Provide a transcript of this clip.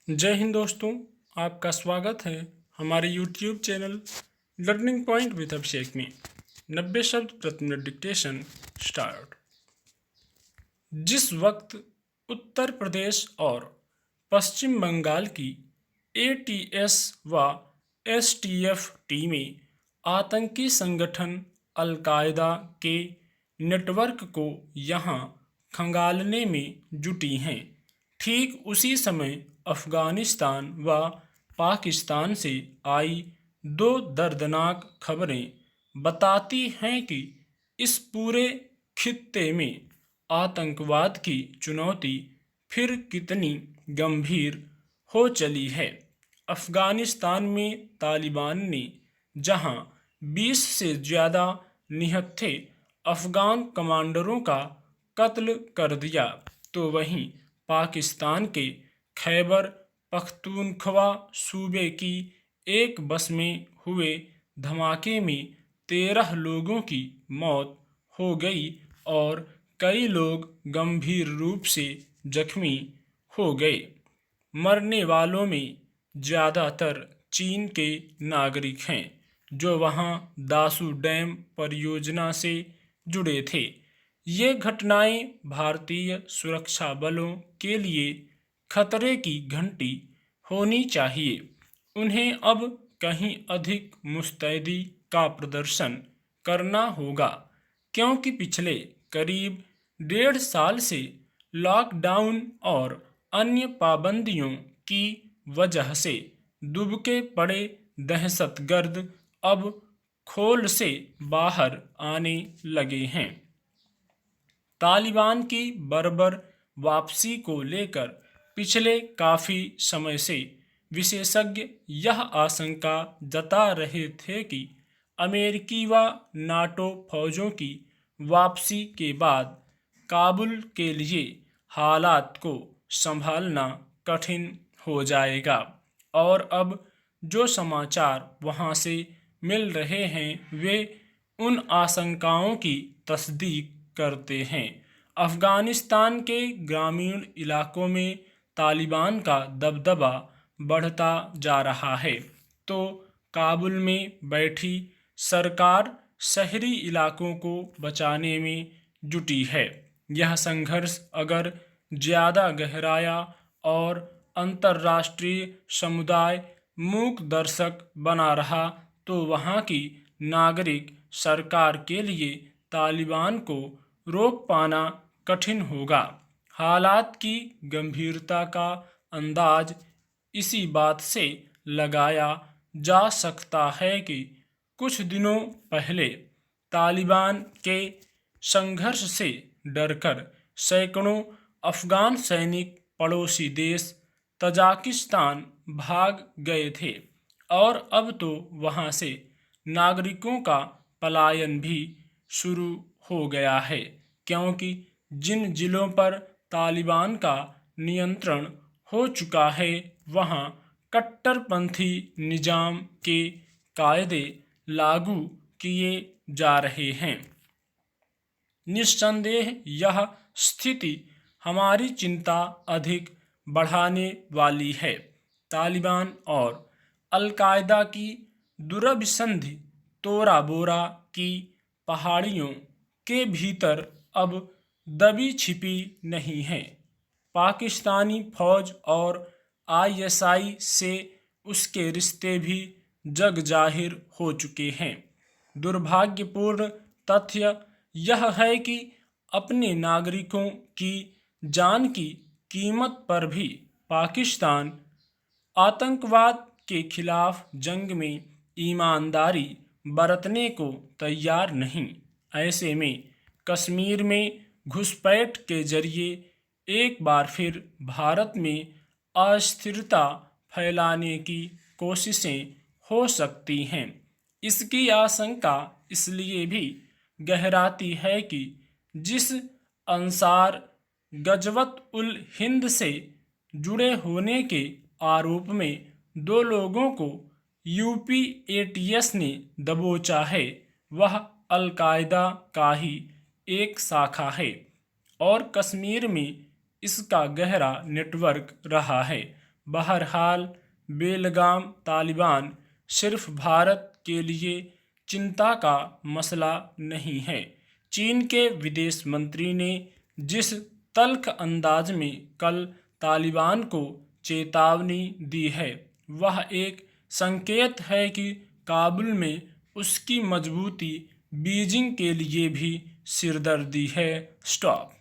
जय हिंद दोस्तों। आपका स्वागत है हमारे YouTube channel learning point with Abhishek में। 90 शब्द प्रति मिनट डिक्टेशन स्टार्ट। जिस वक्त उत्तर प्रदेश और पश्चिम बंगाल की ATS व STF टीमें आतंकी संगठन अल-कायदा के नेटवर्क को यहां खंगालने में जुटी हैं, ठीक उसी समय अफगानिस्तान व पाकिस्तान से आई दो दर्दनाक खबरें बताती हैं कि इस पूरे खित्ते में आतंकवाद की चुनौती फिर कितनी गंभीर हो चली है। अफगानिस्तान में तालिबान ने जहां 20 से ज़्यादा निहत्थे अफगान कमांडरों का कत्ल कर दिया, तो वहीं पाकिस्तान के खैबर पख्तूनख्वा सूबे की एक बस में हुए धमाके में 13 लोगों की मौत हो गई और कई लोग गंभीर रूप से जख्मी हो गए। मरने वालों में ज़्यादातर चीन के नागरिक हैं जो वहां दासू डैम परियोजना से जुड़े थे। ये घटनाएं भारतीय सुरक्षा बलों के लिए खतरे की घंटी होनी चाहिए। उन्हें अब कहीं अधिक मुस्तैदी का प्रदर्शन करना होगा, क्योंकि पिछले करीब 1.5 साल से लॉकडाउन और अन्य पाबंदियों की वजह से दुबके पड़े दहशतगर्द अब खोल से बाहर आने लगे हैं। तालिबान की बर्बर वापसी को लेकर पिछले काफ़ी समय से विशेषज्ञ यह आशंका जता रहे थे कि अमेरिकी व नाटो फौजों की वापसी के बाद काबुल के लिए हालात को संभालना कठिन हो जाएगा। और अब जो समाचार वहां से मिल रहे हैं वे उन आशंकाओं की तस्दीक करते हैं। अफगानिस्तान के ग्रामीण इलाकों में तालिबान का दबदबा बढ़ता जा रहा है, तो काबुल में बैठी सरकार शहरी इलाकों को बचाने में जुटी है। यह संघर्ष अगर ज़्यादा गहराया और अंतर्राष्ट्रीय समुदाय मूक दर्शक बना रहा तो वहाँ की नागरिक सरकार के लिए तालिबान को रोक पाना कठिन होगा। हालात की गंभीरता का अंदाज इसी बात से लगाया जा सकता है कि कुछ दिनों पहले तालिबान के संघर्ष से डरकर सैकड़ों अफगान सैनिक पड़ोसी देश तजाकिस्तान भाग गए थे और अब तो वहां से नागरिकों का पलायन भी शुरू हो गया है, क्योंकि जिन जिलों पर तालिबान का नियंत्रण हो चुका है वहां कट्टरपंथी निजाम के कायदे लागू किए जा रहे हैं। निस्संदेह यह स्थिति हमारी चिंता अधिक बढ़ाने वाली है। तालिबान और अल-कायदा की दुरभिसंधि तोरा बोरा की पहाड़ियों के भीतर अब दबी छिपी नहीं है। पाकिस्तानी फौज और ISI से उसके रिश्ते भी जग जाहिर हो चुके हैं। दुर्भाग्यपूर्ण तथ्य यह है कि अपने नागरिकों की जान की कीमत पर भी पाकिस्तान आतंकवाद के खिलाफ जंग में ईमानदारी बरतने को तैयार नहीं। ऐसे में कश्मीर में घुसपैठ के जरिए एक बार फिर भारत में अस्थिरता फैलाने की कोशिशें हो सकती हैं। इसकी आशंका इसलिए भी गहराती है कि जिस अंसार गजवत उल हिंद से जुड़े होने के आरोप में 2 लोगों को यूपी ATS ने दबोचा है, वह अल-कायदा का ही एक शाखा है और कश्मीर में इसका गहरा नेटवर्क रहा है। बहरहाल बेलगाम तालिबान सिर्फ भारत के लिए चिंता का मसला नहीं है। चीन के विदेश मंत्री ने जिस तल्ख अंदाज में कल तालिबान को चेतावनी दी है वह एक संकेत है कि काबुल में उसकी मजबूती बीजिंग के लिए भी सिरदर्दी है। स्टॉप।